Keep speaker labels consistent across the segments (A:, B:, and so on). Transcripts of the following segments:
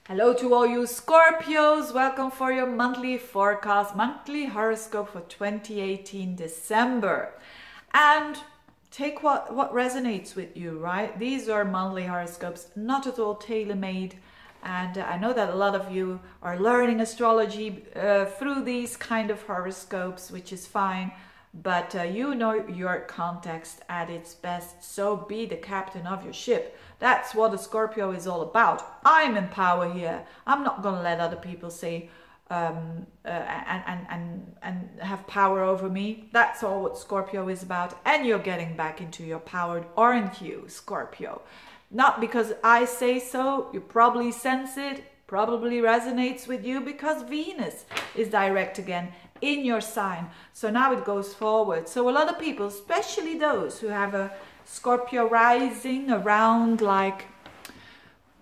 A: Hello to all you Scorpios, welcome for your monthly forecast, monthly horoscope for 2018 December. And take what resonates with you, right? These are monthly horoscopes, not at all tailor-made. And I know that a lot of you are learning astrology through these kind of horoscopes, which is fine. But you know your context at its best, so be the captain of your ship. That's what a Scorpio is all about. I'm in power here. I'm not going to let other people say and have power over me. That's all what Scorpio is about. And you're getting back into your power, aren't you, Scorpio? Not because I say so. You probably sense it, probably resonates with you because Venus is direct again in your sign. So now it goes forward. So a lot of people, especially those who have a Scorpio rising around like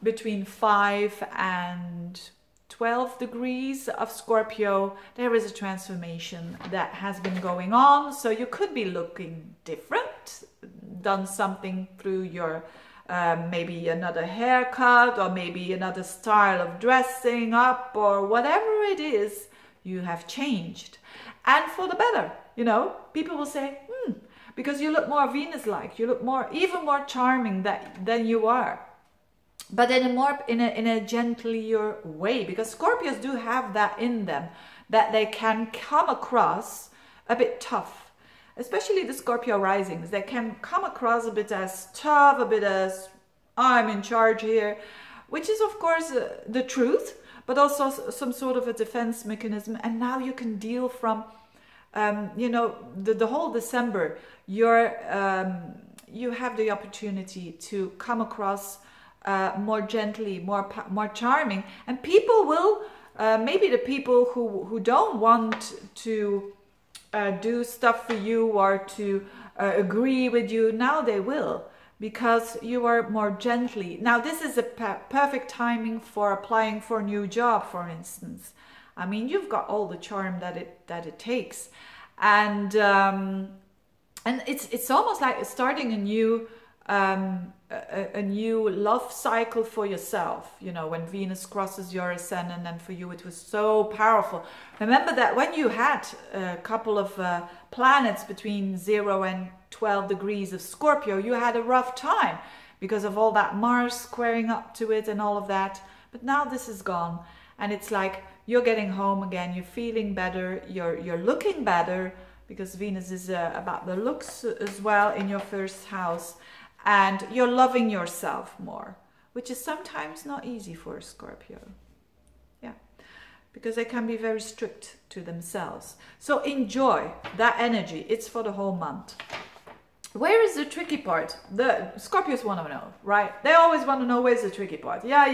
A: between 5 and 12 degrees of Scorpio, there is a transformation that has been going on. So you could be looking different, done something through your maybe another haircut or maybe another style of dressing up or whatever it is, you have changed. And for the better, you know, people will say, because you look more Venus-like, you look more, even more charming than you are. But in a gentler way, because Scorpios do have that in them, that they can come across a bit tough. Especially the Scorpio risings, they can come across a bit as tough, a bit as I'm in charge here, which is of course the truth, but also some sort of a defense mechanism. And now you can deal from, you know, the whole December, you have the opportunity to come across more gently, more charming, and people will, maybe the people who don't want to do stuff for you or to agree with you, now they will, because you are more gently. Now this is a perfect timing for applying for a new job, for instance. I mean, you've got all the charm that it takes, and it's almost like starting a new love cycle for yourself. You know, when Venus crosses your ascendant, and for you it was so powerful. Remember that when you had a couple of planets between 0 and 12 degrees of Scorpio, you had a rough time because of all that Mars squaring up to it and all of that. But now this is gone, and it's like you're getting home again, you're feeling better, you're looking better, because Venus is about the looks as well in your first house. And you're loving yourself more, which is sometimes not easy for a Scorpio. Yeah, because they can be very strict to themselves. So enjoy that energy. It's for the whole month. Where is the tricky part? The Scorpios want to know, right? They always want to know where's the tricky part. Yeah.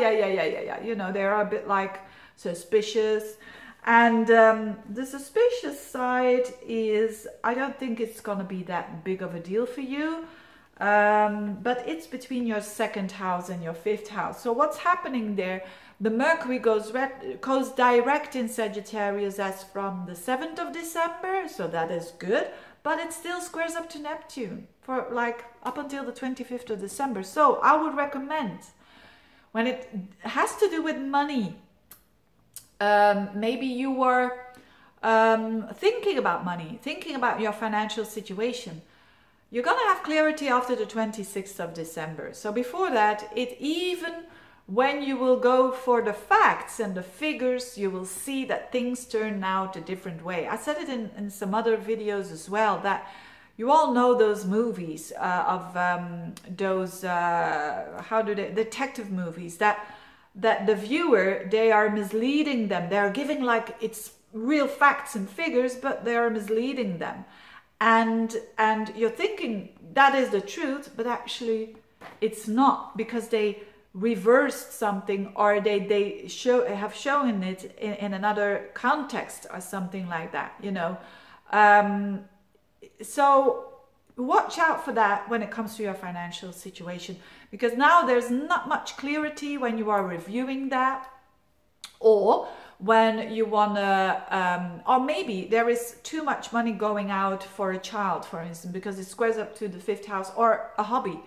A: You know, they are a bit like suspicious. And the suspicious side is, I don't think it's going to be that big of a deal for you. But it's between your second house and your fifth house. So what's happening there? The Mercury goes direct in Sagittarius as from the 7th of December. So that is good. But it still squares up to Neptune for like up until the 25th of December. So I would recommend, when it has to do with money, maybe you were thinking about money, thinking about your financial situation. You're going to have clarity after the 26th of December. So before that, even when you will go for the facts and the figures, you will see that things turn out a different way. I said it in some other videos as well, that you all know those movies of those, detective movies, that the viewer, they are misleading them. They're giving like it's real facts and figures, but they are misleading them. And you're thinking that is the truth, but actually it's not, because they reversed something, or they have shown it in another context or something like that, you know. So watch out for that when it comes to your financial situation, because now there's not much clarity when you are reviewing that, or when you want to, or maybe there is too much money going out for a child, for instance, because it squares up to the 5th house, or a hobby.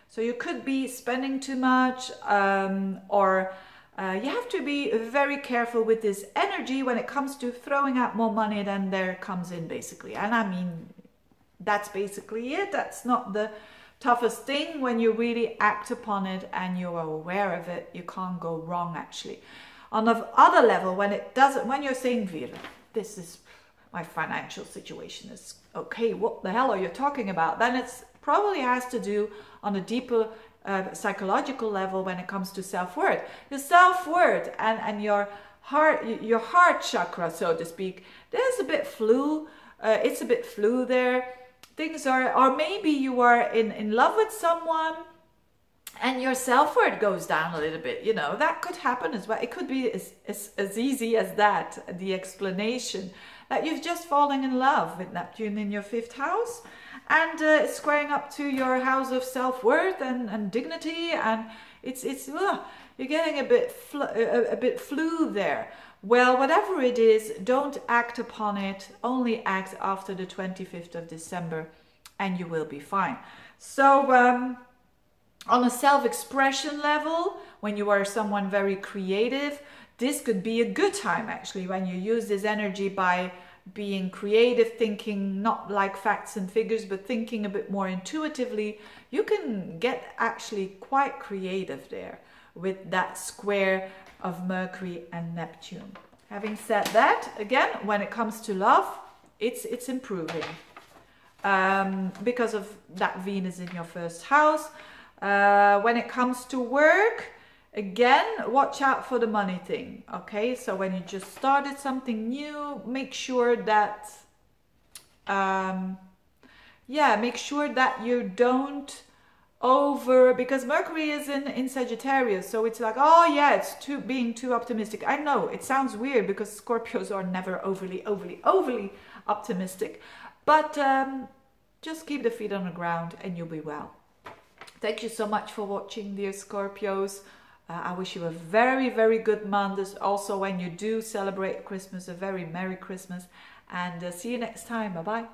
A: So you could be spending too much, or You have to be very careful with this energy when it comes to throwing out more money than there comes in, basically. And I mean, that's basically it. That's not the toughest thing. When you really act upon it and you're aware of it, you can't go wrong, actually. On the other level, when you're saying, Veerle, this is my financial situation is okay, what the hell are you talking about? Then it's probably has to do on a deeper psychological level when it comes to self-worth. Your self-worth and your heart chakra, so to speak, there's a bit flu. It's a bit flu there. Things are, or maybe you are in love with someone and your self-worth goes down a little bit. You know, that could happen as well. It could be as easy as that, the explanation that you've just fallen in love with Neptune in your 5th house, and it's squaring up to your house of self-worth and dignity, and you're getting a bit flu there. Well, whatever it is, don't act upon it. Only act after the 25th of December and you will be fine. So on a self-expression level, when you are someone very creative, this could be a good time, actually, when you use this energy by being creative, thinking not like facts and figures, but thinking a bit more intuitively. You can get actually quite creative there with that square of Mercury and Neptune. Having said that, again, when it comes to love, it's improving because of that Venus in your 1st house. When it comes to work, again, watch out for the money thing, okay? So when you just started something new, make sure that, make sure that you don't because Mercury is in Sagittarius, so it's like, oh yeah, it's being too optimistic. I know, it sounds weird because Scorpios are never overly optimistic, but just keep the feet on the ground and you'll be well. Thank you so much for watching, dear Scorpios. I wish you a very, very good month. Also, when you do celebrate Christmas, a very Merry Christmas. And see you next time. Bye-bye.